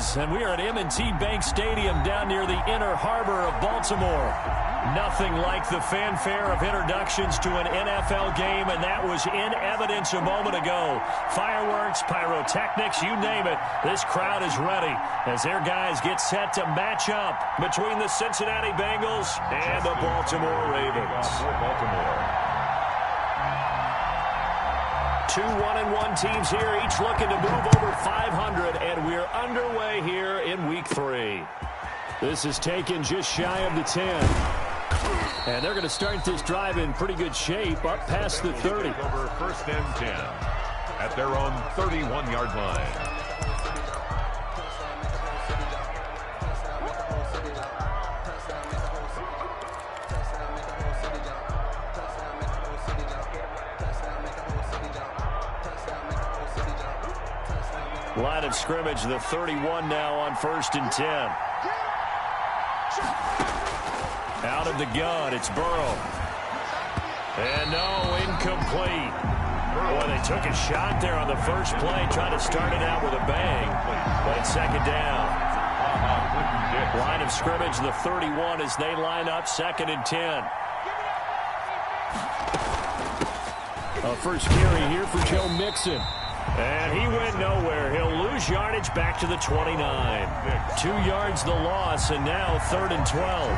is, and we are at M&T Bank Stadium down near the Inner Harbor of Baltimore. Nothing like the fanfare of introductions to an NFL game, and that was in evidence a moment ago. Fireworks, pyrotechnics, you name it. This crowd is ready as their guys get set to match up between the Cincinnati Bengals and the Baltimore Ravens. 2 1-1 teams here, each looking to move over 500, and we're underway here in Week 3. This is taken just shy of the 10. And they're going to start this drive in pretty good shape, up past the 30. Over 1st and 10 at their own 31-yard line. Line of scrimmage, the 31 now on 1st and 10. Out of the gun, it's Burrow. And no, incomplete. Boy, they took a shot there on the first play, trying to start it out with a bang. But it's 2nd down. Line of scrimmage, the 31 as they line up 2nd and 10. A first carry here for Joe Mixon. And he went nowhere. He'll lose yardage back to the 29. 2 yards the loss, and now 3rd and 12.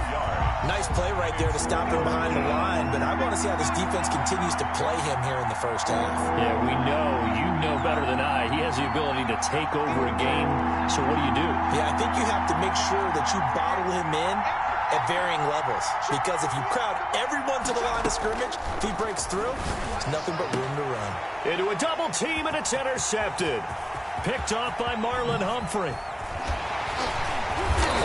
Nice play right there to stop him behind the line, but I want to see how this defense continues to play him here in the first half. Yeah, we know. You know better than I. He has the ability to take over a game, so what do? Yeah, I think you have to make sure that you bottle him in at varying levels, because if you crowd everyone to the line of scrimmage, if he breaks through, there's nothing but room to run. Into a double team, and it's intercepted. Picked off by Marlon Humphrey.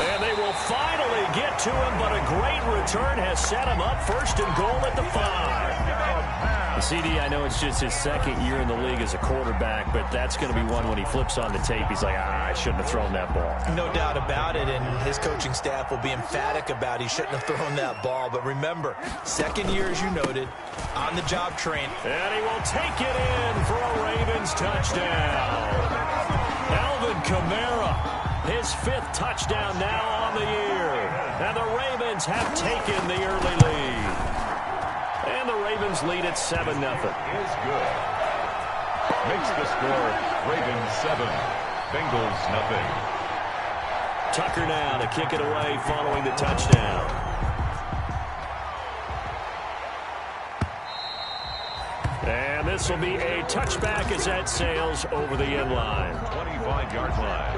And they will finally get to him, but a great return has set him up 1st and goal at the 5. CD, I know it's just his 2nd year in the league as a quarterback, but that's going to be one when he flips on the tape. He's like, I shouldn't have thrown that ball. No doubt about it, and his coaching staff will be emphatic about he shouldn't have thrown that ball. But remember, 2nd year, as you noted, on-the-job training. And he will take it in for a Ravens touchdown. Alvin Kamara, his 5th touchdown now on the year. And the Ravens have taken the early lead. And the Ravens lead at 7-0. Is good. Makes the score Ravens 7, Bengals nothing. Tucker now to kick it away following the touchdown. And this will be a touchback as that sails over the end line. 25-yard line.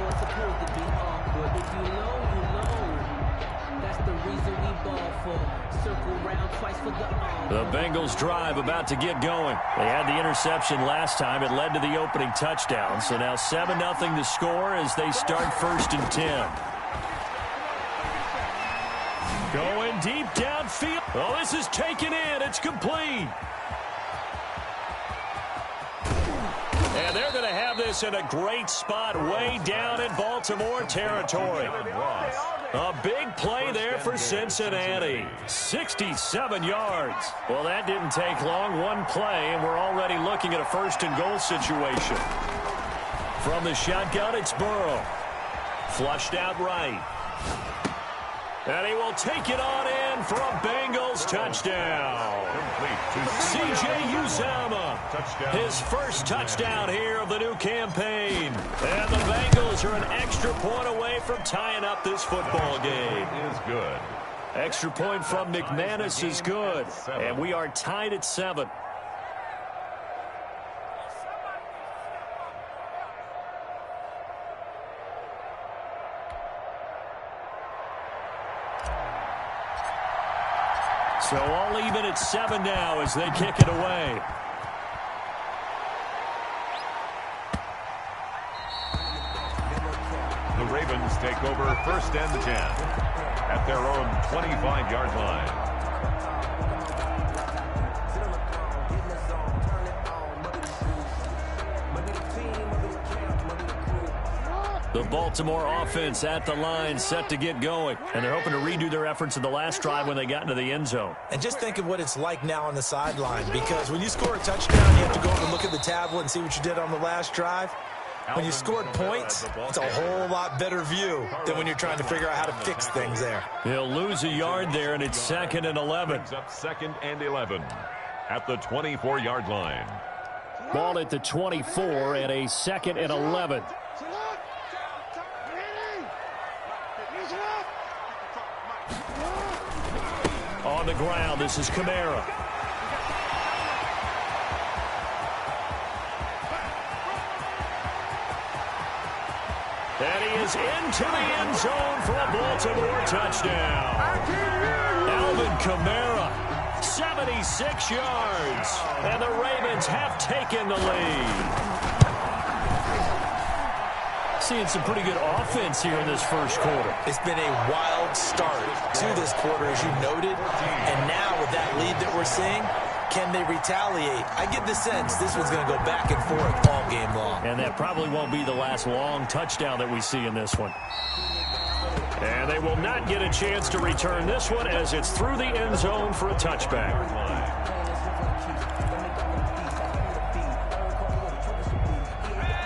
The Bengals drive about to get going. They had the interception last time. It led to the opening touchdown. So now 7-0 to score as they start 1st and 10. Going deep downfield. Oh, this is taken in. It's complete. And they're going to have this in a great spot way down in Baltimore territory. A big play there for Cincinnati. 67 yards. Well, that didn't take long. One play, and we're already looking at a 1st and goal situation. From the shotgun, it's Burrow. Flushed out right. And he will take it on in for a Bengals touchdown. C.J. Uzomah, his 1st touchdown here of the new campaign. And the Bengals are an extra point away from tying up this football game. Is good. Extra point from McManus is good. And we are tied at 7. So all even at 7 now as they kick it away. The Ravens take over 1st and 10 at their own 25-yard line. The Baltimore offense at the line, set to get going. And they're hoping to redo their efforts in the last drive when they got into the end zone. And just think of what it's like now on the sideline, because when you score a touchdown, you have to go up and look at the tablet and see what you did on the last drive. When you scored points, it's a whole lot better view than when you're trying to figure out how to fix things there. He'll lose a yard there, and it's 2nd and 11. Up 2nd and 11 at the 24-yard line. Ball at the 24 and a 2nd and 11. On the ground, this is Kamara. And he is into the end zone for a Baltimore touchdown. Alvin Kamara, 76 yards. And the Ravens have taken the lead. Seeing some pretty good offense here in this first quarter. It's been a wild start to this quarter, as you noted. And now with that lead that we're seeing, can they retaliate? I get the sense this one's going to go back and forth all game long. And that probably won't be the last long touchdown that we see in this one. And they will not get a chance to return this one as it's through the end zone for a touchback.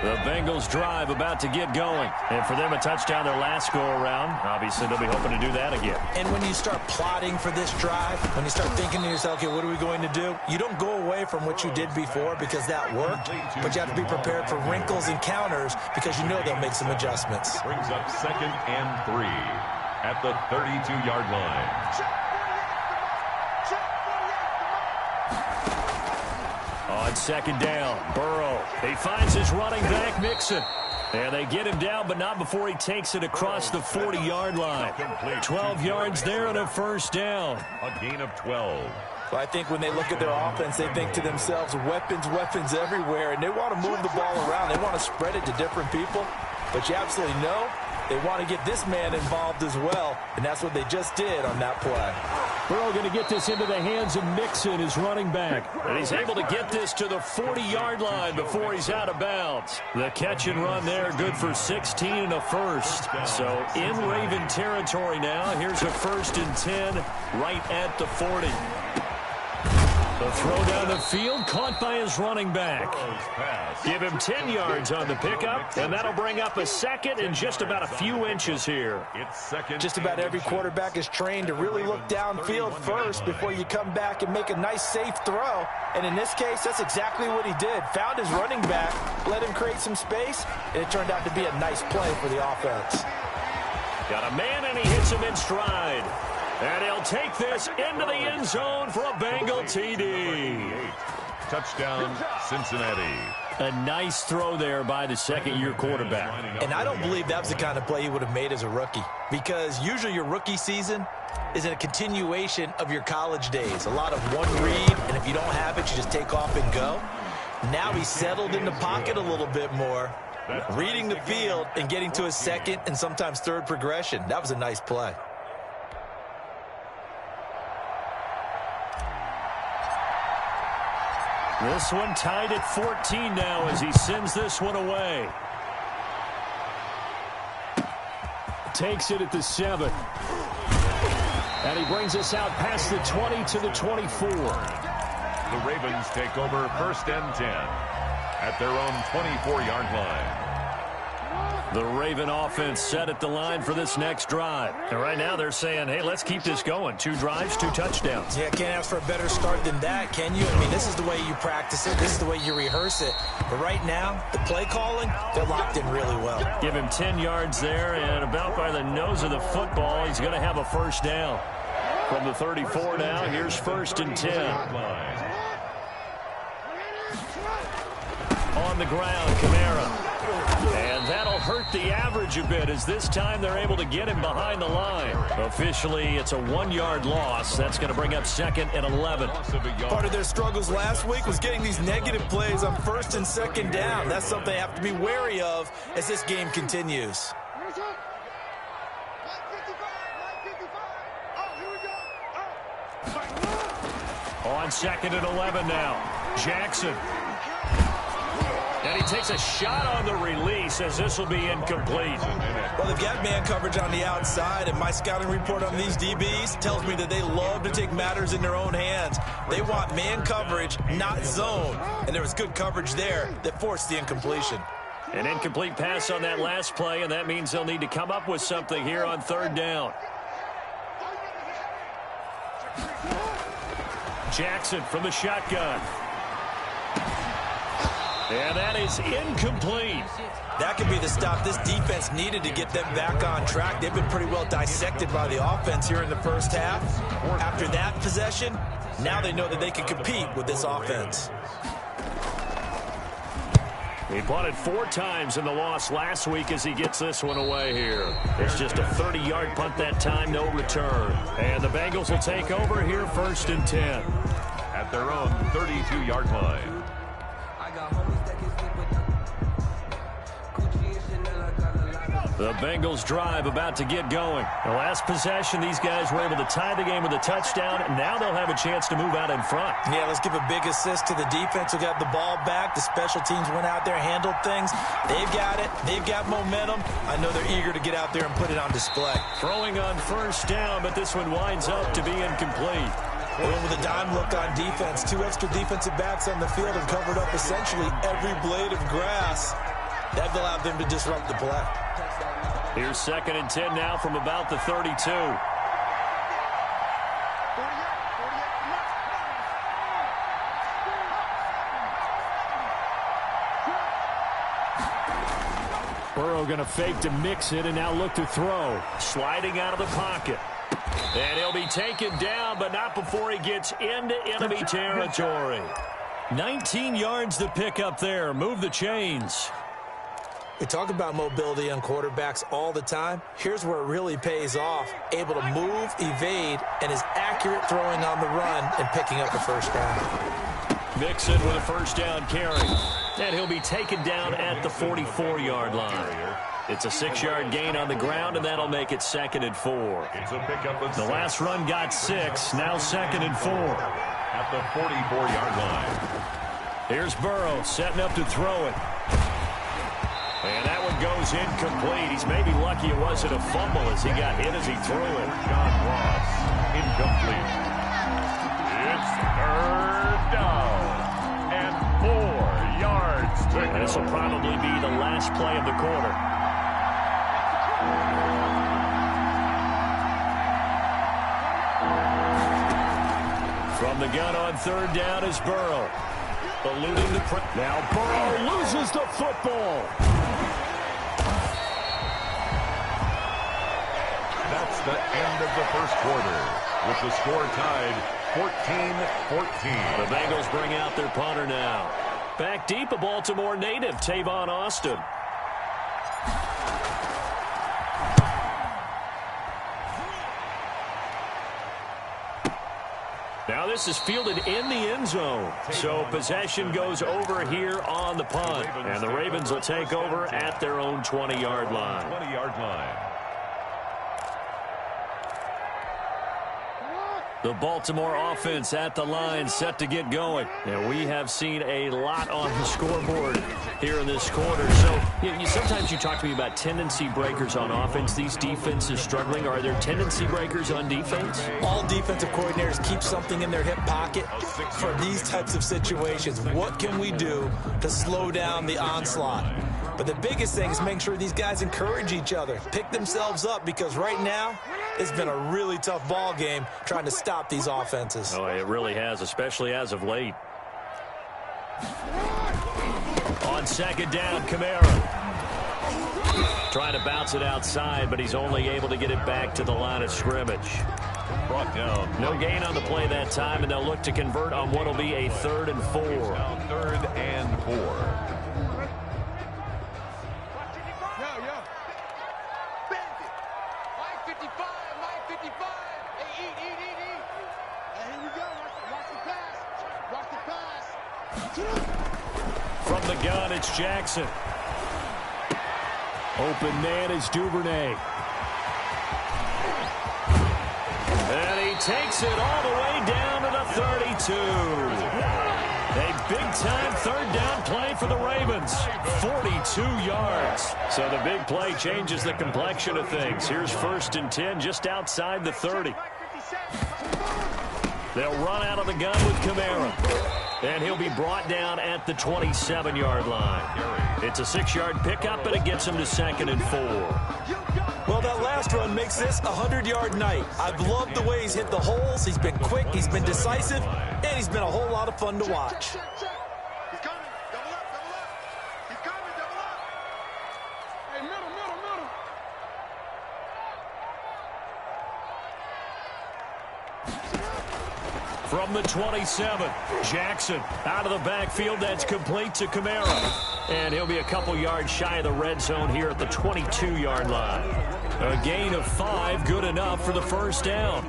The Bengals drive about to get going. And for them, a touchdown their last go-around. Obviously, they'll be hoping to do that again. And when you start plotting for this drive, when you start thinking to yourself, okay, what are we going to do? You don't go away from what you did before because that worked, but you have to be prepared for wrinkles and counters because you know they'll make some adjustments. Brings up 2nd and 3 at the 32-yard line. On 2nd down, Burrow. He finds his running back, Mixon. And they get him down, but not before he takes it across the 40-yard line. 12 yards there and a first down. A gain of 12. So I think when they look at their offense, they think to themselves, weapons, weapons everywhere, and they want to move the ball around. They want to spread it to different people. But you absolutely know they want to get this man involved as well, and that's what they just did on that play. Burrow going to get this into the hands of Mixon, his running back. And he's able to get this to the 40-yard line before he's out of bounds. The catch and run there, good for 16 and a first. So in Raven territory now, here's a 1st and 10 right at the 40. The throw down the field, caught by his running back. Give him 10 yards on the pickup, and that'll bring up a 2nd and just about a few inches here. Just about every quarterback is trained to really look downfield first before you come back and make a nice, safe throw. And in this case, that's exactly what he did. Found his running back, let him create some space, and it turned out to be a nice play for the offense. Got a man, and he hits him in stride. And he'll take this into the end zone for a Bengal TD. Touchdown, Cincinnati. A nice throw there by the 2nd-year quarterback. And I don't believe that was the kind of play he would have made as a rookie, because usually your rookie season is a continuation of your college days. A lot of one read, and if you don't have it, you just take off and go. Now he's settled in the pocket a little bit more, reading the field and getting to his 2nd and sometimes 3rd progression. That was a nice play. This one tied at 14 now as he sends this one away. Takes it at the 7. And he brings us out past the 20 to the 24. The Ravens take over 1st and 10 at their own 24-yard line. The Raven offense set at the line for this next drive. And right now they're saying, hey, let's keep this going. 2 drives, 2 touchdowns. Yeah, can't ask for a better start than that, can you? I mean, this is the way you practice it. This is the way you rehearse it. But right now, the play calling, they're locked in really well. Give him 10 yards there, and about by the nose of the football, he's going to have a first down. From the 34 now, here's 1st and 10. On the ground, Kamara. And that'll hurt the average a bit as this time they're able to get him behind the line. Officially, it's a 1-yard loss. That's going to bring up 2nd and 11. Part of their struggles last week was getting these negative plays on 1st and 2nd down. That's something they have to be wary of as this game continues. On 2nd and 11 now, Jackson. And he takes a shot on the release as this will be incomplete. Well, they've got man coverage on the outside, and my scouting report on these DBs tells me that they love to take matters in their own hands. They want man coverage, not zone. And there was good coverage there that forced the incompletion. An incomplete pass on that last play, and that means they'll need to come up with something here on third down. Jackson from the shotgun. And that is incomplete. That could be the stop this defense needed to get them back on track. They've been pretty well dissected by the offense here in the first half. After that possession, now they know that they can compete with this offense. He punted 4 times in the loss last week as he gets this one away here. It's just a 30-yard punt that time, no return. And the Bengals will take over here 1st and 10. At their own 32-yard line. The Bengals drive about to get going. The last possession, these guys were able to tie the game with a touchdown, and now they'll have a chance to move out in front. Yeah, let's give a big assist to the defense who got the ball back. The special teams went out there, handled things. They've got it. They've got momentum. I know they're eager to get out there and put it on display. Throwing on 1st down, but this one winds up to be incomplete. Going with a dime look on defense. 2 extra defensive backs on the field and covered up essentially every blade of grass. That allowed them to disrupt the play. Here's 2nd and 10 now from about the 32. Burrow going to fake to mix it and now look to throw. Sliding out of the pocket. And he'll be taken down, but not before he gets into enemy territory. 19 yards to pick up there. Move the chains. We talk about mobility on quarterbacks all the time. Here's where it really pays off. Able to move, evade, and is accurate throwing on the run and picking up the 1st down. Mixon with a 1st down carry. And he'll be taken down at the 44-yard line. It's a 6-yard gain on the ground, and that'll make it 2nd and 4. It's a pickup of 6. The last run got 6, now 2nd and 4. At the 44-yard line. Here's Burrow setting up to throw it. And that one goes incomplete. He's maybe lucky it wasn't a fumble as he got hit as he threw it. John Ross, incomplete. It's 3rd down and 4 yards to go. This will probably be the last play of the quarter. From the gun on 3rd down is Burrow. Eluding the press. Now Burrow loses the football. That's the end of the 1st quarter, with the score tied 14-14. The Bengals bring out their punter now. Back deep, a Baltimore native, Tavon Austin. Now this is fielded in the end zone. So possession goes over here on the punt. And the Ravens will take over at their own 20-yard line. 20-yard line. The Baltimore offense at the line, set to get going. And we have seen a lot on the scoreboard here in this quarter. So sometimes you talk to me about tendency breakers on offense. These defenses struggling. Are there tendency breakers on defense? All defensive coordinators keep something in their hip pocket for these types of situations. What can we do to slow down the onslaught? But the biggest thing is making sure these guys encourage each other, pick themselves up, because right now it's been a really tough ball game trying to stop these offenses. Oh, it really has, especially as of late. On 2nd down, Kamara. Trying to bounce it outside, but he's only able to get it back to the line of scrimmage. Brought down. No gain on the play that time, and they'll look to convert on what will be a 3rd and 4. 3rd and 4. From the gun, it's Jackson. Open man is Duvernay. And he takes it all the way down to the 32. A big-time 3rd down play for the Ravens. 42 yards. So the big play changes the complexion of things. Here's 1st and 10 just outside the 30. They'll run out of the gun with Kamara. And he'll be brought down at the 27-yard line. It's a 6-yard pickup, and it gets him to 2nd and 4. Well, that last run makes this a 100-yard night. I've loved the way he's hit the holes. He's been quick, he's been decisive, and he's been a whole lot of fun to watch. He's coming. Double up, double up. He's coming, double up. Hey, middle, middle, middle. From the 27, Jackson out of the backfield. That's complete to Kamara. And he'll be a couple yards shy of the red zone here at the 22-yard line. A gain of 5, good enough for the first down.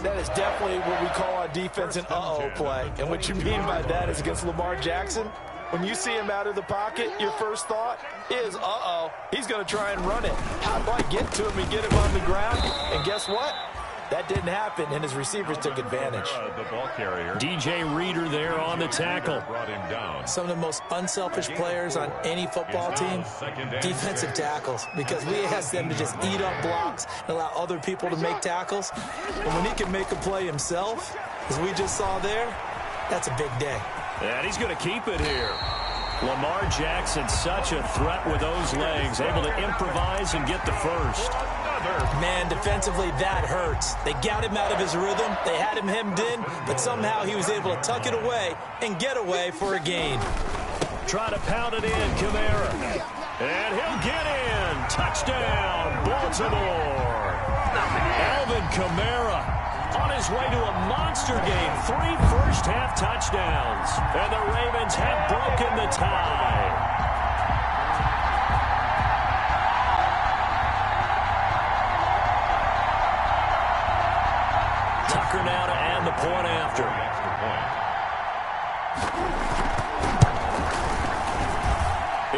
That is definitely what we call on defense an uh-oh play. And what you mean by that is against Lamar Jackson, when you see him out of the pocket, your first thought is, uh-oh, he's going to try and run it. How do I get to him and get him on the ground? And guess what? That didn't happen, and his receivers took advantage. The ball carrier. DJ Reader there on the tackle. Brought him down. Some of the most unselfish players on any football team, defensive tackles, because we ask them to just eat up blocks and allow other people to make tackles. And when he can make a play himself, as we just saw there, that's a big day. And he's going to keep it here. Lamar Jackson, such a threat with those legs, able to improvise and get the first. Man, defensively, that hurts. They got him out of his rhythm. They had him hemmed in, but somehow he was able to tuck it away and get away for a gain. Try to pound it in, Kamara. And he'll get in. Touchdown, Baltimore. Alvin Kamara on his way to a monster game. 3 first-half touchdowns. And the Ravens have broken the tie. Tucker now to add the point after.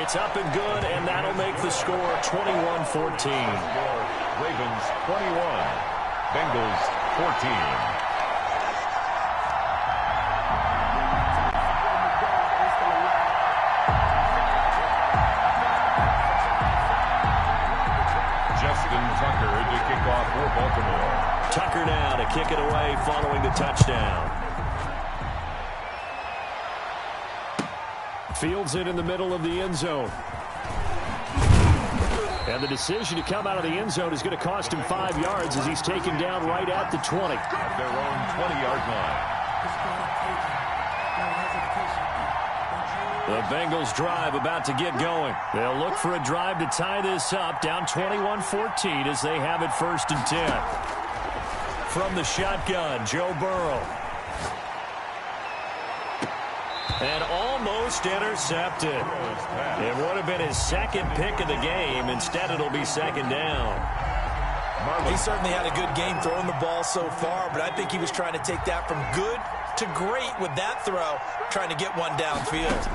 It's up and good, and that'll make the score 21-14. Ravens 21, Bengals 14. Tucker to kick off for Baltimore. Tucker now to kick it away following the touchdown. Fields it in the middle of the end zone. And the decision to come out of the end zone is going to cost him 5 yards as he's taken down right at the 20. At their own 20-yard line. The Bengals drive about to get going. They'll look for a drive to tie this up, down 21-14 as they have it 1st and 10. From the shotgun, Joe Burrow. And almost intercepted. It would have been his 2nd pick of the game. Instead, it'll be 2nd down. He certainly had a good game throwing the ball so far, but I think he was trying to take that from good to great with that throw, trying to get one downfield.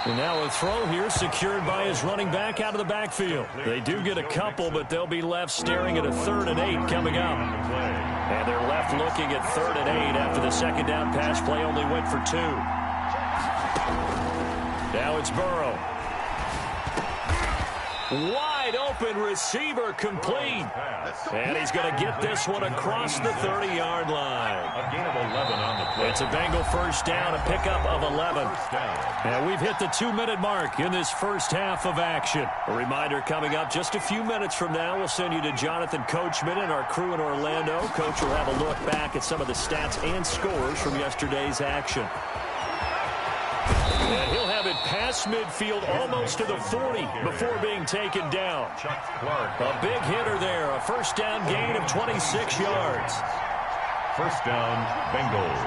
And now a throw here secured by his running back out of the backfield. They do get a couple, but they'll be left staring at a 3rd and 8 coming up. And they're left looking at 3rd and 8 after the 2nd down pass play only went for 2. Now it's Burrow. Wide open receiver complete. And he's going to get this one across the 30-yard line. A gain of 11 on the play. It's a Bengal first down, a pickup of 11. And we've hit the 2-minute mark in this first half of action. A reminder coming up just a few minutes from now, we'll send you to Jonathan Coachman and our crew in Orlando. Coach will have a look back at some of the stats and scores from yesterday's action. And he'll have it past midfield almost to the 40 before being taken down. A big hitter there, a first down gain of 26 yards. First down, Bengals.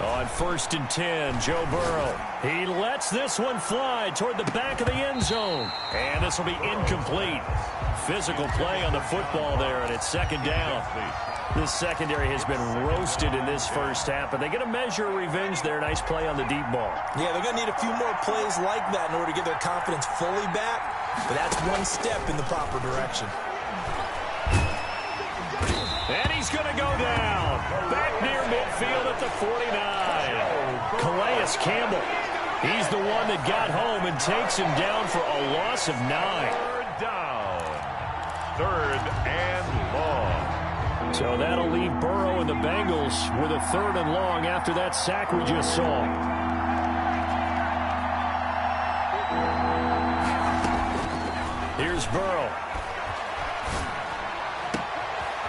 On 1st and 10, Joe Burrow. He lets this one fly toward the back of the end zone. And this will be incomplete. Physical play on the football there, and it's 2nd down. This secondary has been roasted in this first half, but they get a measure of revenge there. Nice play on the deep ball. Yeah, they're going to need a few more plays like that in order to get their confidence fully back, but that's one step in the proper direction. And he's going to go down. Back near midfield at the 49. Calais Campbell He's the one that got home and takes him down for a loss of 9. Third down. Third and long. So that'll leave Burrow and the Bengals with a 3rd and long after that sack we just saw. Here's Burrow.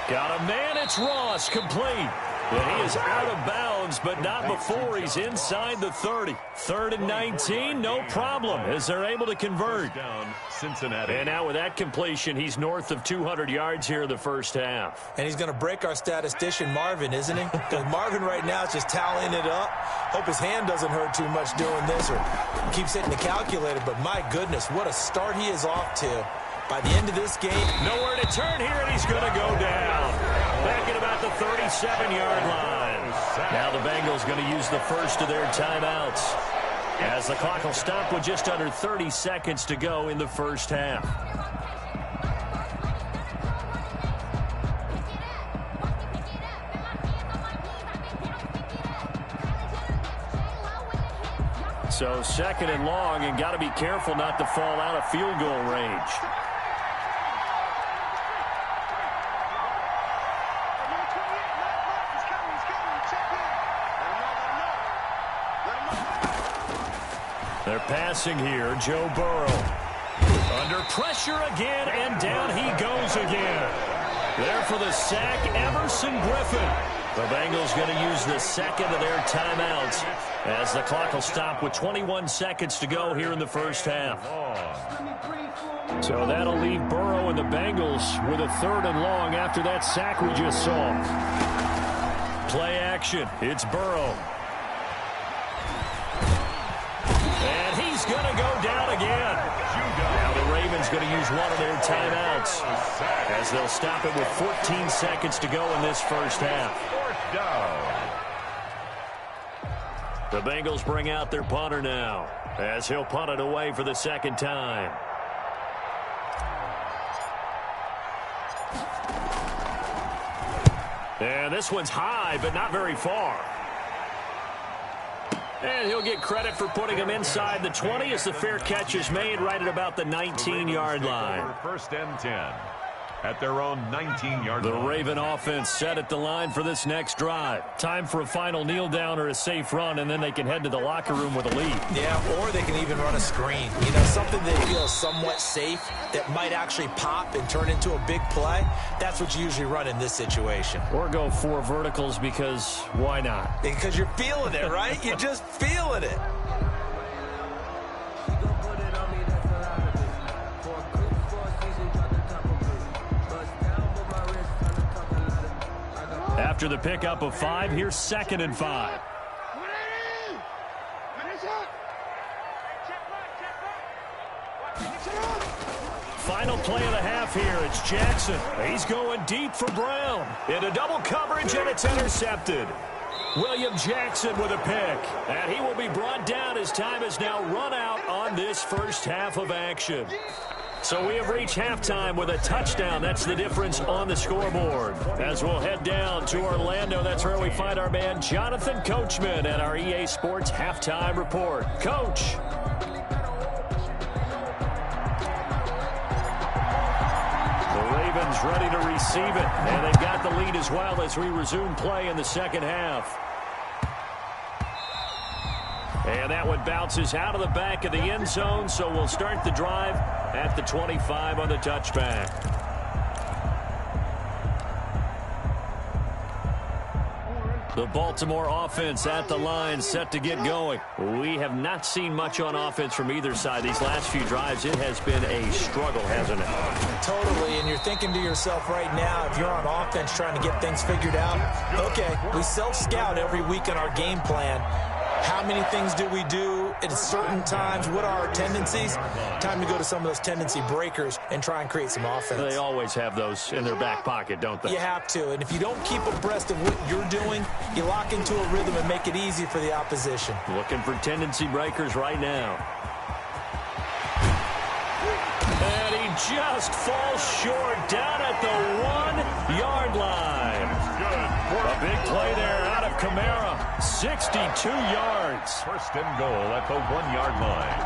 Got a man, it's Ross, complete. And he is out of bounds, but not before he's inside the 30. 3rd and 19, no problem, as they're able to convert. Down, Cincinnati. And now with that completion, he's north of 200 yards here in the first half. And he's going to break our statistician, Marvin, isn't he? Because Marvin right now is just tallying it up. Hope his hand doesn't hurt too much doing this or keeps hitting the calculator. But my goodness, what a start he is off to. By the end of this game, nowhere to turn here, and he's going to go down. Back at about the 37-yard line. Now the Bengals going to use the first of their timeouts, as the clock will stop with just under 30 seconds to go in the first half. So 2nd and long, and got to be careful not to fall out of field goal range. They're passing here. Joe Burrow. Under pressure again, and down he goes again. There for the sack, Everson Griffin. The Bengals going to use the 2nd of their timeouts, as the clock will stop with 21 seconds to go here in the first half. So that'll leave Burrow and the Bengals with a 3rd and long after that sack we just saw. Play action. It's Burrow. And he's going to go down again. Now the Ravens going to use one of their timeouts, as they'll stop it with 14 seconds to go in this first half. The Bengals bring out their punter now, as he'll punt it away for the 2nd time. And this one's high, but not very far. And he'll get credit for putting him inside the 20 as the fair catch is made right at about the 19-yard line. 1st and 10 at their own 19-yard line. The Raven offense set at the line for this next drive. Time for a final kneel down or a safe run, and then they can head to the locker room with a lead. Yeah, or they can even run a screen. You know, something they feel somewhat safe that might actually pop and turn into a big play. That's what you usually run in this situation. Or go 4 verticals, because why not? Because you're feeling it, right? You're just feeling it. After the pickup of 5, here's 2nd and 5. Final play of the half here. It's Jackson. He's going deep for Brown. Into double coverage, and it's intercepted. William Jackson with a pick. And he will be brought down as time has now run out on this first half of action. So we have reached halftime with a touchdown. That's the difference on the scoreboard. As we'll head down to Orlando, that's where we find our man Jonathan Coachman at our EA Sports Halftime Report. Coach. The Ravens ready to receive it, and they've got the lead as well as we resume play in the 2nd half. And that one bounces out of the back of the end zone, so we'll start the drive at the 25 on the touchback. The Baltimore offense at the line, set to get going. We have not seen much on offense from either side. These last few drives, it has been a struggle, hasn't it? Totally, and you're thinking to yourself right now, if you're on offense trying to get things figured out, okay, we self-scout every week in our game plan. How many things do we do at certain times? What are our tendencies? Time to go to some of those tendency breakers and try and create some offense. They always have those in their back pocket, don't they? You have to, and if you don't keep abreast of what you're doing, you lock into a rhythm and make it easy for the opposition. Looking for tendency breakers right now. And he just falls short down at the 1-yard line. A big play there out of Kamara, 62 yards. First and goal at the 1-yard line.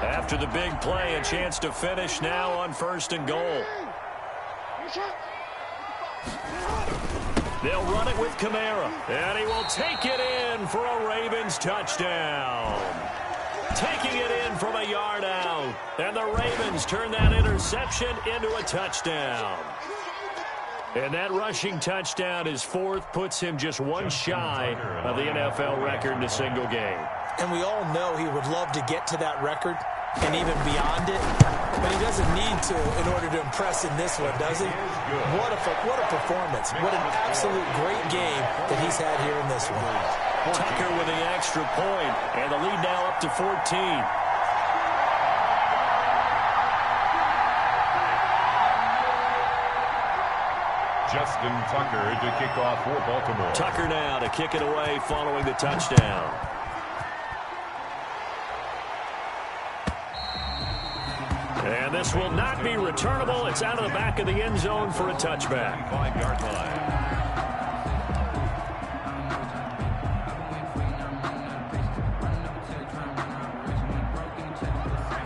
After the big play, a chance to finish now on first and goal. They'll run it with Kamara, and he will take it in for a Ravens touchdown. Taking it in from a yard out, and the Ravens turn that interception into a touchdown. And that rushing touchdown, his fourth, puts him just one shy of the NFL record in a single game. And we all know he would love to get to that record and even beyond it, but he doesn't need to in order to impress in this one, does he? What a performance. What an absolute great game that he's had here in this one. Tucker with the extra point, and the lead now up to 14. Justin Tucker to kick off for Baltimore. Tucker now to kick it away following the touchdown. And this will not be returnable. It's out of the back of the end zone for a touchback. 5-yard line.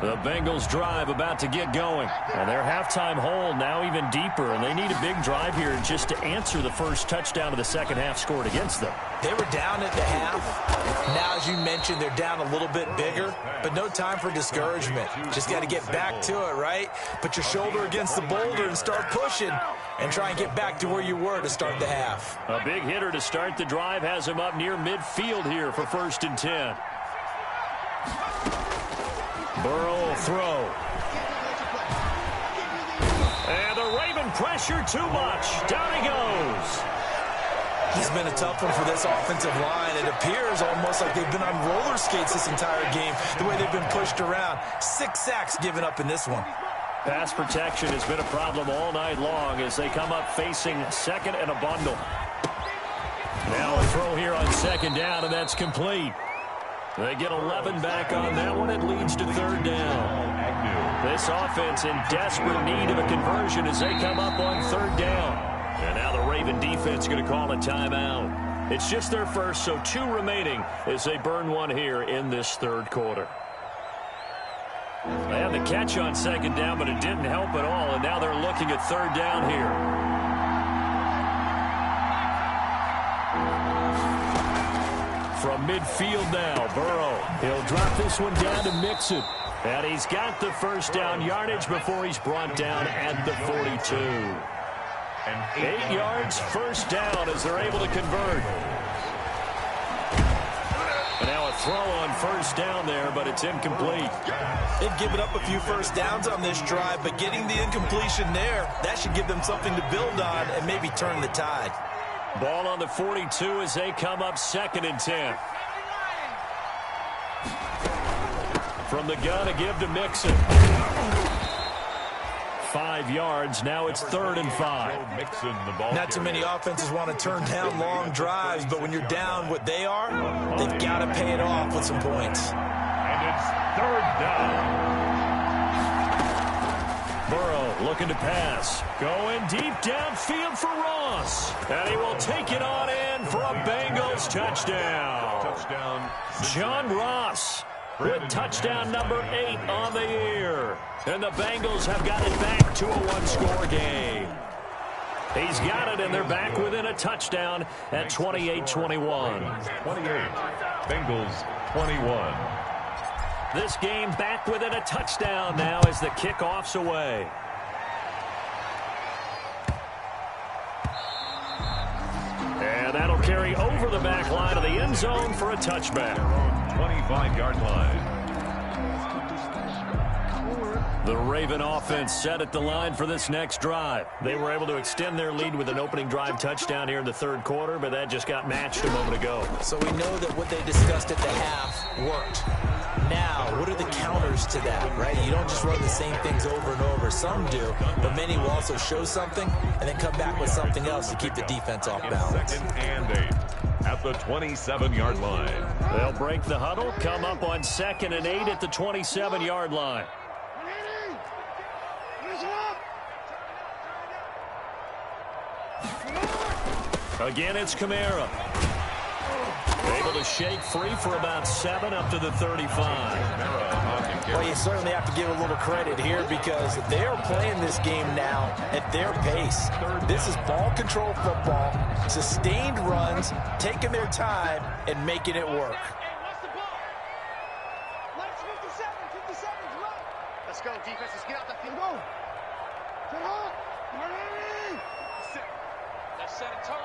The Bengals drive about to get going. And their halftime hole now even deeper. And they need a big drive here just to answer the first touchdown of the second half scored against them. They were down at the half. Now, as you mentioned, they're down a little bit bigger. But no time for discouragement. Just got to get back to it, right? Put your shoulder against the boulder and start pushing. And try and get back to where you were to start the half. A big hitter to start the drive has him up near midfield here for 1st and 10. Burrow will throw. And the Raven pressure too much. Down he goes. It's been a tough one for this offensive line. It appears almost like they've been on roller skates this entire game, the way they've been pushed around. 6 sacks given up in this one. Pass protection has been a problem all night long as they come up facing second and a bundle. Now a throw here on second down, and that's complete. They get 11 back on that one. It leads to 3rd down. This offense in desperate need of a conversion as they come up on 3rd down. And now the Raven defense going to call a timeout. It's just their first, so 2 remaining as they burn one here in this 3rd quarter. They had the catch on second down, but it didn't help at all, and now they're looking at 3rd down here. From midfield now, Burrow. He'll drop this one down to Mixon. And he's got the first down yardage before he's brought down at the 42. 8 yards, first down as they're able to convert. And now a throw on 1st down there, but it's incomplete. They've given up a few first downs on this drive, but getting the incompletion there, that should give them something to build on and maybe turn the tide. Ball on the 42 as they come up 2nd and 10. From the gun, a give to Mixon. 5 yards. Now it's 3rd and 5. Not too many offenses want to turn down long drives, but when you're down what they are, they've got to pay it off with some points. And it's 3rd down. Burrow looking to pass. Going deep downfield for Ross. And he will take it on in for a Bengals touchdown. John Ross with touchdown number 8 on the year. And the Bengals have got it back to a 1-score game. He's got it, and they're back within a touchdown at 28-21. 28. Bengals 21. This game back within a touchdown now as the kickoff's away. And that'll carry over the back line of the end zone for a touchback. 25-yard line. The Raven offense set at the line for this next drive. They were able to extend their lead with an opening drive touchdown here in the 3rd quarter, but that just got matched a moment ago. So we know that what they discussed at the half worked. Now, what are the counters to that, right? You don't just run the same things over and over. Some do, but many will also show something and then come back with something else to keep the defense off balance. 2nd and 8 at the 27-yard line. They'll break the huddle, come up on 2nd and 8 at the 27-yard line. Again, it's Kamara. Able to shake free for about 7 up to the 35. Well, you certainly have to give a little credit here because they are playing this game now at their pace. This is ball control football, sustained runs, taking their time and making it work. Let's go, defense. Let's get out that field. Go. Get hot. Let's set a tone.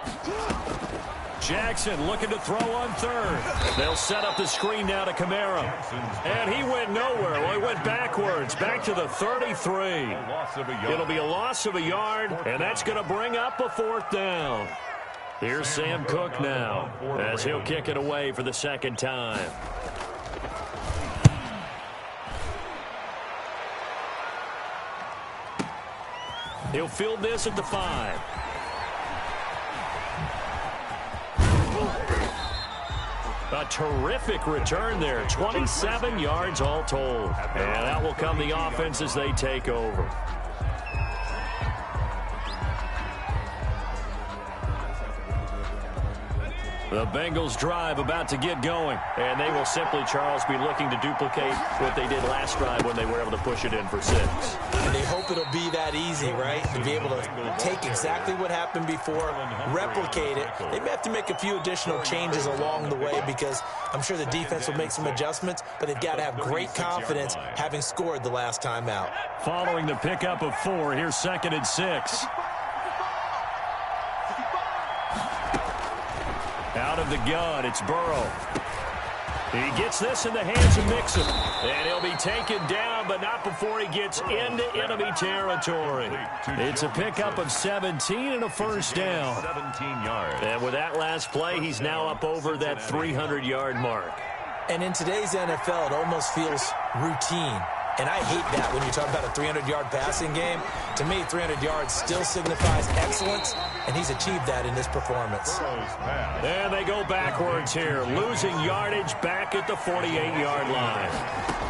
Jackson looking to throw on third. They'll set up the screen now to Kamara. And he went nowhere. Well, he went backwards, back to the 33. It'll be a loss of a yard, and that's going to bring up a 4th down. Here's Sam Cook now as he'll kick it away for the 2nd time. He'll field this at the 5. A terrific return there. 27 yards all told. And that will come the offense as they take over. The Bengals drive about to get going. And they will simply, Charles, be looking to duplicate what they did last drive when they were able to push it in for 6. And they hope it'll be that easy, right? To be able to take exactly what happened before, replicate it. They may have to make a few additional changes along the way because I'm sure the defense will make some adjustments, but they've got to have great confidence having scored the last time out. Following the pickup of 4, here's 2nd and 6. Out of the gun, it's Burrow. He gets this in the hands of Mixon. And he'll be taken down, but not before he gets into enemy territory. It's a pickup of 17 and a 1st down. 17 yards. And with that last play, he's now up over that 300-yard mark. And in today's NFL, it almost feels routine. And I hate that when you talk about a 300-yard passing game. To me, 300 yards still signifies excellence, and he's achieved that in this performance. And they go backwards here, losing yardage back at the 48-yard line.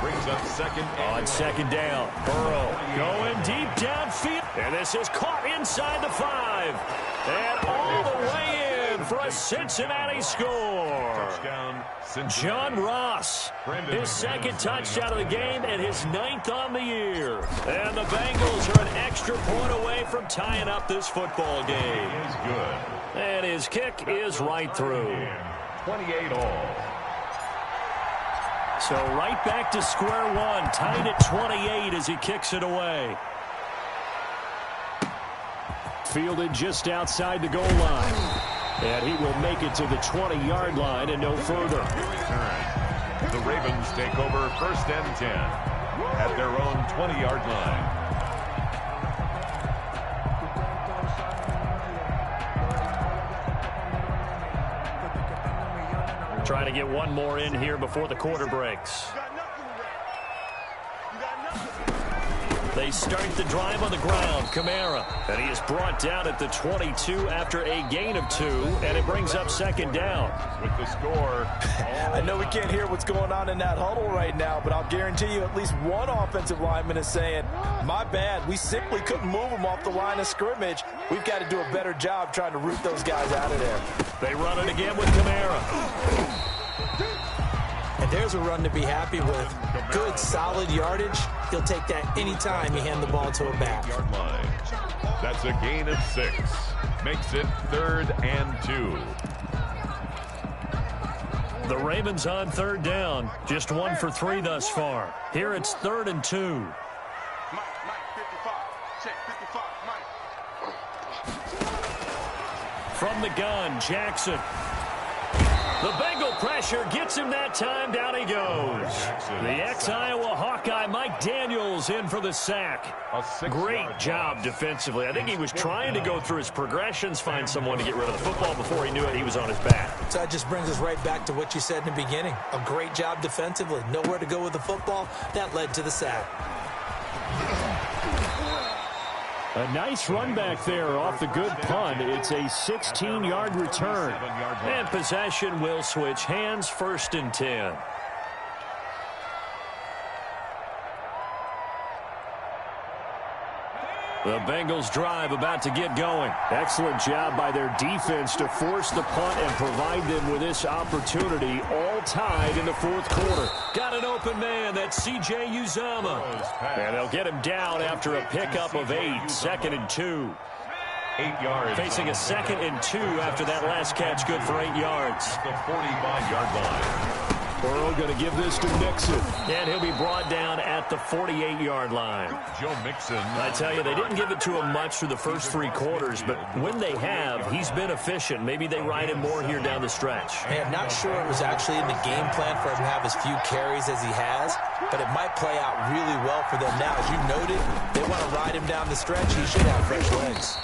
Brings up 2nd on 2nd down. Burrow going deep downfield. And this is caught inside the 5. And all the way in for a Cincinnati score. Touchdown, John Ross, his 2nd touchdown of the game and his 9th on the year. And the Bengals are an extra point away from tying up this football game. Is good. And his kick is right through. 28 all. So right back to square one, tied at 28 as he kicks it away. Fielded just outside the goal line. And he will make it to the 20-yard line and no further. The Ravens take over 1st and 10 at their own 20-yard line. Trying to get one more in here before the quarter breaks. They start the drive on the ground. Kamara. And he is brought down at the 22 after a gain of 2. And it brings up 2nd down. With the score. I know we can't hear what's going on in that huddle right now, but I'll guarantee you at least one offensive lineman is saying, my bad, we simply couldn't move them off the line of scrimmage. We've got to do a better job trying to root those guys out of there. They run it again with Kamara. And there's a run to be happy with. Good, solid yardage. He'll take that anytime you hand the ball to a back. Yard line. That's a gain of 6. Makes it 3rd and 2. The Ravens on 3rd down. Just 1 for 3 thus far. Here it's 3rd and 2. Mike, 55. Check, 55, Mike. From the gun, Jackson. The Bengal pressure gets him that time. Down he goes. The ex-Iowa Hawkeye Mike Daniels in for the sack. Great job defensively. I think he was trying to go through his progressions, find someone to get rid of the football. Before he knew it, he was on his back. So that just brings us right back to what you said in the beginning. A great job defensively. Nowhere to go with the football. That led to the sack. A nice run back there off the good punt. It's a 16-yard return. And possession will switch hands. 1st and 10. The Bengals drive about to get going. Excellent job by their defense to force the punt and provide them with this opportunity, all tied in the fourth quarter. Got an open man, that's C.J. Uzomah. And they'll get him down after a pickup of 8, 2nd and 2. 8 yards. Facing a 2nd and 2 after that last catch, good for 8 yards. The 45-yard line. Burrow going to give this to Mixon. And he'll be brought down at the 48-yard line. Joe Mixon. I tell you, they didn't give it to him much through the first 3 quarters, but when they have, he's been efficient. Maybe they ride him more here down the stretch. Hey, I'm not sure it was actually in the game plan for him to have as few carries as he has, but it might play out really well for them now. As you noted, they want to ride him down the stretch. He should have fresh legs.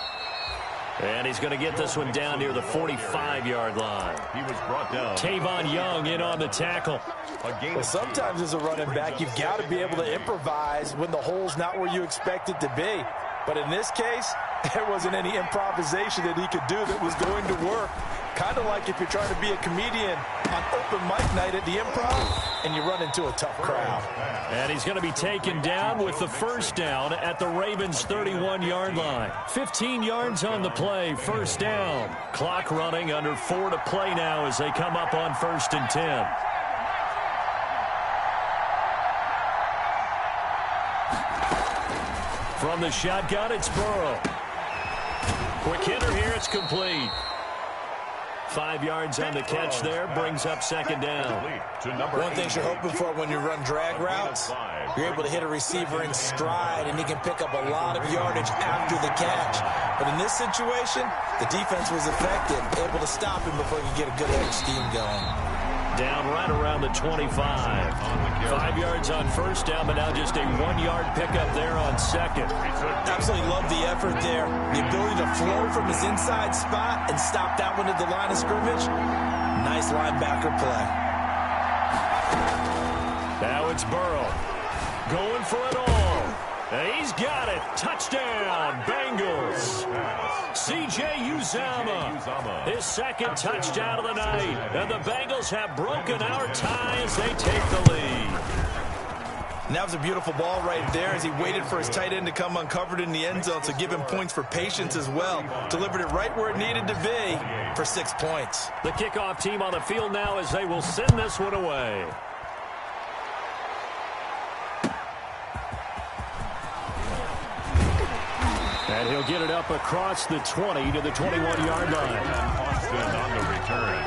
And he's going to get this one down near the 45-yard line. He was brought down. Tavon Young in on the tackle. Well, sometimes as a running back, you've got to be able to improvise when the hole's not where you expect it to be. But in this case, there wasn't any improvisation that he could do that was going to work. Kind of like if you're trying to be a comedian on open mic night at the Improv and you run into a tough crowd. And he's going to be taken down with the first down at the Ravens' 31-yard line. 15 yards on the play, first down. Clock running, under 4 to play now as they come up on 1st and 10. From the shotgun, it's Burrow. Quick hitter here, it's complete. 5 yards on the catch there, brings up 2nd down. One thing you're hoping for when you run drag routes, you're able to hit a receiver in stride, and he can pick up a lot of yardage after the catch. But in this situation, the defense was effective, able to stop him before he could get a good head of steam going. Down right around the 25. 5 yards on first down, but now just a 1-yard pickup there on 2nd. Absolutely love the effort there. The ability to flow from his inside spot and stop that one at the line of scrimmage. Nice linebacker play. Now it's Burrow going for it all. And he's got it. Touchdown, Bengals. C.J. Uzomah, his 2nd touchdown of the night. And the Bengals have broken our tie as they take the lead. And that was a beautiful ball right there as he waited for his tight end to come uncovered in the end zone, so give him points for patience as well. Delivered it right where it needed to be for 6 points. The kickoff team on the field now as they will send this one away. And he'll get it up across the 20 to the 21-yard line. Austin on the return.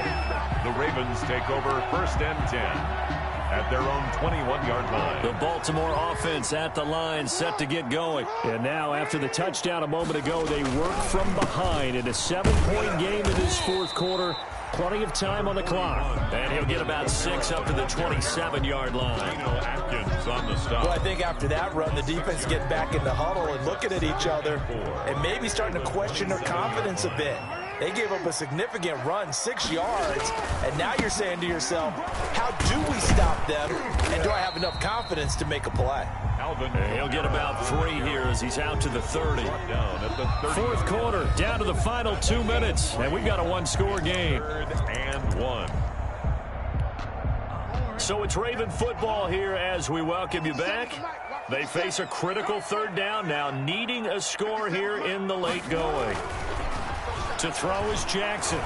The Ravens take over 1st and 10 at their own 21-yard line. The Baltimore offense at the line, set to get going. And now, after the touchdown a moment ago, they work from behind in a 7-point game in this fourth quarter. Plenty of time on the clock. And he'll get about 6 up to the 27-yard line. Atkins on the stop. Well, I think after that run, the defense getting back in the huddle and looking at each other and maybe starting to question their confidence a bit. They gave up a significant run, 6 yards, and now you're saying to yourself, how do we stop them, and do I have enough confidence to make a play? And he'll get about 3 here as he's out to the 30. Fourth quarter, down to the final 2 minutes, and we've got a 1-score game. 3rd and 1. So it's Raven football here as we welcome you back. They face a critical 3rd down now, needing a score here in the late going. To throw is Jackson.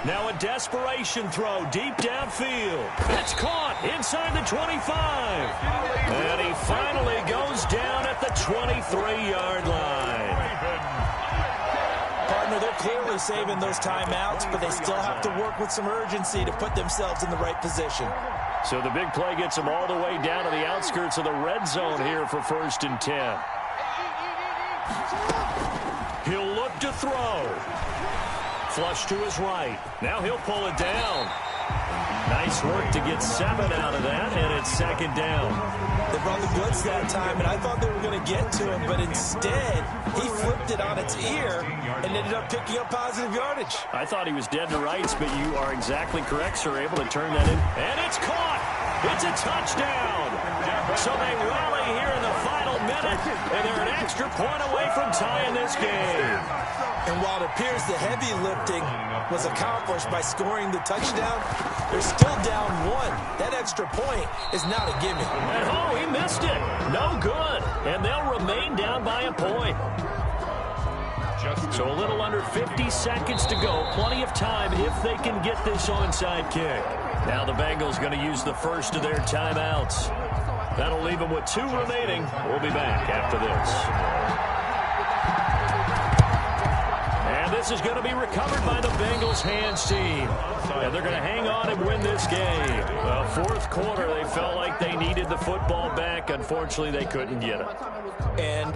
Now a desperation throw deep downfield. It's caught inside the 25. And he finally goes down at the 23-yard line. Partner, they're clearly saving those timeouts, but they still have to work with some urgency to put themselves in the right position. So the big play gets them all the way down to the outskirts of the red zone here for 1st and 10. He'll look to throw. Flush to his right. Now he'll pull it down. Nice work to get 7 out of that, and it's 2nd down. They brought the blitz that time, and I thought they were going to get to him, but instead, he flipped it on its ear and ended up picking up positive yardage. I thought he was dead to rights, but you are exactly correct, sir. Able to turn that in. And it's caught. It's a touchdown. So they rally here in the final minute, and they're an extra point away from tying this game. And while it appears the heavy lifting was accomplished by scoring the touchdown, they're still down 1. That extra point is not a gimme. And oh, he missed it. No good. And they'll remain down by a point. So a little under 50 seconds to go. Plenty of time if they can get this onside kick. Now the Bengals going to use the first of their timeouts. That'll leave them with 2 remaining. We'll be back after this. And this is going to be recovered by the Bengals hands team. And they're going to hang on and win this game. Fourth quarter, they felt like they needed the football back. Unfortunately, they couldn't get it. And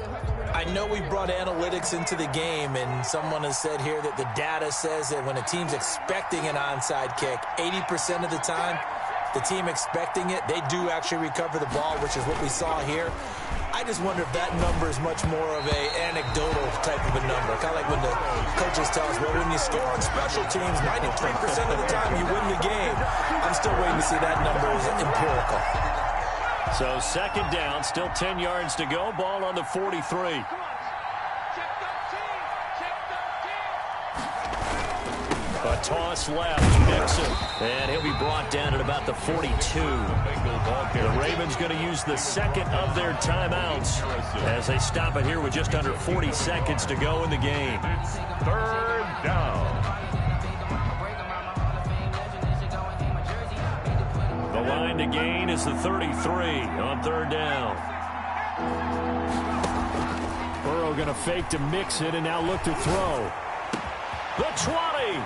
I know we brought analytics into the game, and someone has said here that the data says that when a team's expecting an onside kick, 80% of the time, the team expecting it, they do actually recover the ball, which is what we saw here. I just wonder if that number is much more of an anecdotal type of a number. Kind of like when the coaches tell us, well, when you score on special teams, 93% of the time you win the game. I'm still waiting to see that number is empirical. So second down, still 10 yards to go. Ball on the 43. A toss left, Nixon, and he'll be brought down at about the 42. The Ravens going to use the second of their timeouts as they stop it here with just under 40 seconds to go in the game. It's third down. The line to gain is the 33 on third down. Burrow going to fake to mix it and now look to throw. The 20.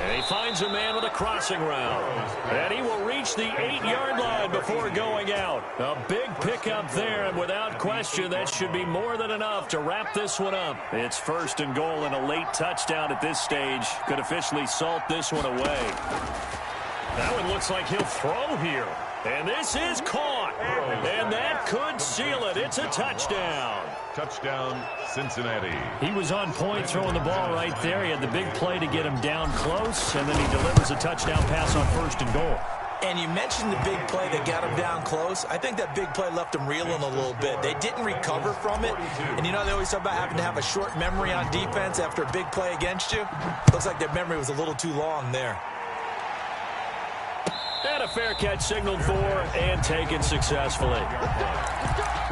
And he finds a man with a crossing route. And he will reach the 8-yard line before going out. A big pickup there, and without question, that should be more than enough to wrap this one up. It's first and goal, and a late touchdown at this stage could officially salt this one away. That one looks like he'll throw here. And this is caught. And that could seal it. It's a touchdown. Touchdown, Cincinnati. He was on point throwing the ball right there. He had the big play to get him down close, and then he delivers a touchdown pass on first and goal. And you mentioned the big play that got him down close. I think that big play left him reeling a little bit. They didn't recover from it. And you know, they always talk about having to have a short memory on defense after a big play against you. Looks like their memory was a little too long there. And a fair catch signaled for and taken successfully.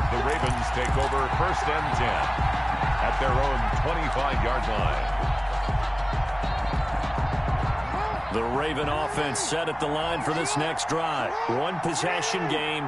The Ravens take over first and 10 at their own 25-yard line. The Raven offense set at the line for this next drive. One possession game.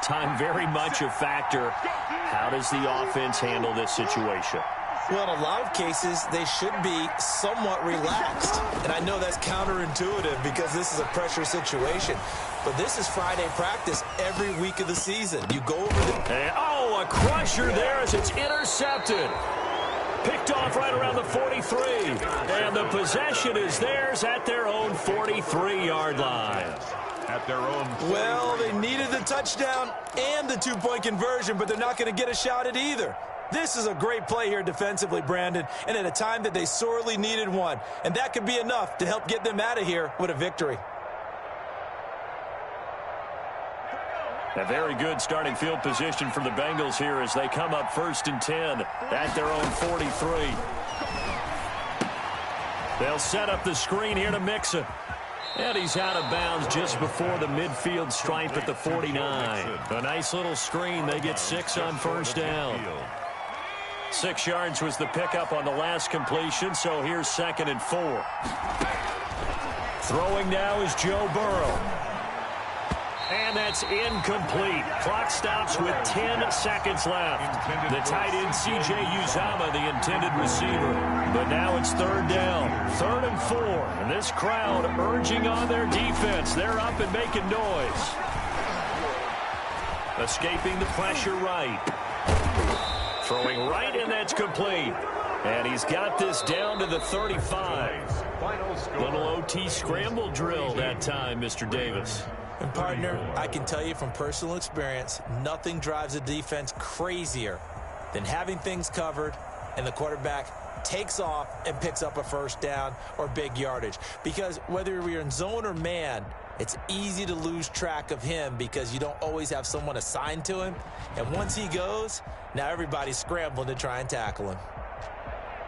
Time very much a factor. How does the offense handle this situation? Well, in a lot of cases, they should be somewhat relaxed. And I know that's counterintuitive because this is a pressure situation. But this is Friday practice every week of the season. You go over the... And, a crusher there as it's intercepted. Picked off right around the 43. And the possession is theirs at their own 43-yard line. At their own... Well, they needed the touchdown and the 2-point conversion, but they're not going to get a shot at either. This is a great play here defensively, Brandon, and at a time that they sorely needed one. And that could be enough to help get them out of here with a victory. A very good starting field position for the Bengals here as they come up first and 10 at their own 43. They'll set up the screen here to Mixon. And he's out of bounds just before the midfield stripe at the 49. A nice little screen. They get 6 on first down. 6 yards was the pickup on the last completion, so here's second and 4. Throwing now is Joe Burrow. And that's incomplete. Clock stops with 10 seconds left. The tight end, C.J. Uzomah, the intended receiver. But now it's third down. 3rd and 4. And this crowd urging on their defense. They're up and making noise. Escaping the pressure right. Throwing right, and that's complete. And he's got this down to the 35. Little OT scramble drill that time, Mr. Davis. And, partner, I can tell you from personal experience, nothing drives a defense crazier than having things covered and the quarterback takes off and picks up a first down or big yardage. Because whether you're in zone or man, it's easy to lose track of him because you don't always have someone assigned to him. And once he goes, now everybody's scrambling to try and tackle him.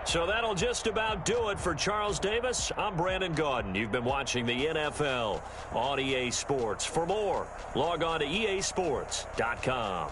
So that'll just about do it for Charles Davis. I'm Brandon Gaudin. You've been watching the NFL on EA Sports. For more, log on to easports.com.